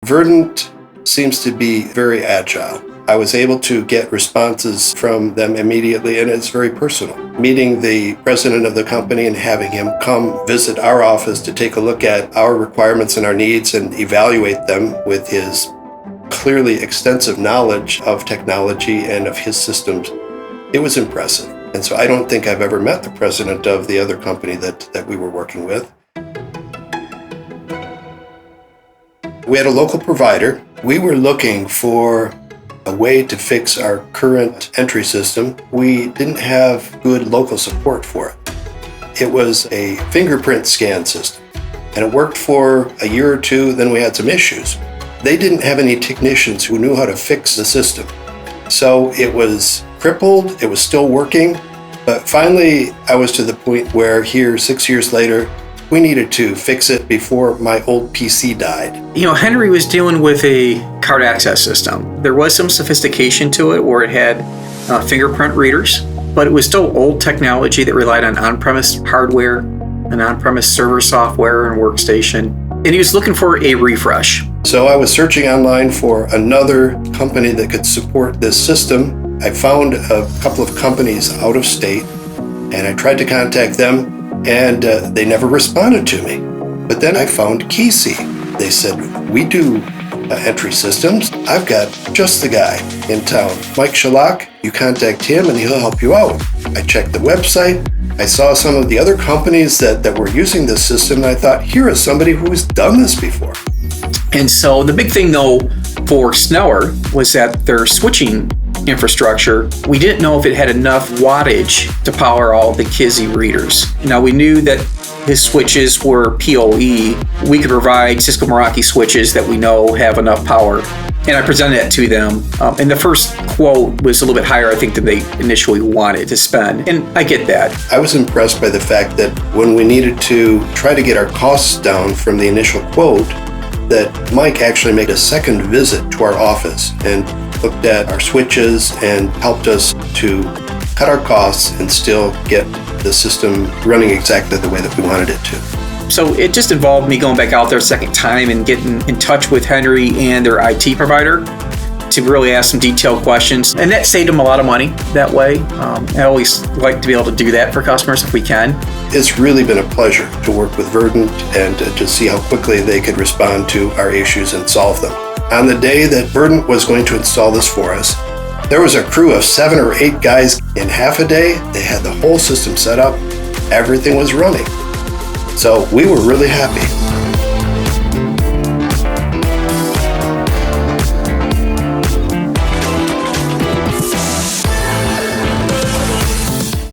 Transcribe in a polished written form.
Verdant seems to be very agile. I was able to get responses from them immediately, and it's very personal. Meeting the president of the company and having him come visit our office to take a look at our requirements and our needs and evaluate them with his clearly extensive knowledge of technology and of his systems, it was impressive. And so I don't think I've ever met the president of the other company that we were working with. We had a local provider. We were looking for a way to fix our current entry system. We didn't have good local support for it. It was a fingerprint scan system, and it worked for a year or two, then we had some issues. They didn't have any technicians who knew how to fix the system. So it was crippled, it was still working, but finally I was to the point where here, 6 years later, we needed to fix it before my old PC died. Henry was dealing with a card access system. There was some sophistication to it where it had fingerprint readers, but it was still old technology that relied on on-premise hardware and on-premise server software and workstation. And he was looking for a refresh. So I was searching online for another company that could support this system. I found a couple of companies out of state, and I tried to contact them, and they never responded to me. But then I found Gysen. They said, we do entry systems. I've got just the guy in town, Mike Shalak. You contact him and he'll help you out. I checked the website. I saw some of the other companies that were using this system, and I thought, here is somebody who has done this before. And so the big thing, though, for Sneller was that their switching infrastructure, we didn't know if it had enough wattage to power all the Gysen readers. Now, we knew that his switches were PoE. We could provide Cisco Meraki switches that we know have enough power. And I presented that to them. And the first quote was a little bit higher, I think, than they initially wanted to spend. And I get that. I was impressed by the fact that when we needed to try to get our costs down from the initial quote, that Mike actually made a second visit to our office and looked at our switches and helped us to cut our costs and still get the system running exactly the way that we wanted it to. So it just involved me going back out there a second time and getting in touch with Henry and their IT provider to really ask some detailed questions. And that saved them a lot of money that way. I always like to be able to do that for customers if we can. It's really been a pleasure to work with Verdant and to see how quickly they could respond to our issues and solve them. On the day that Verdant was going to install this for us, there was a crew of 7 or 8 guys. In half a day, they had the whole system set up. Everything was running. So we were really happy.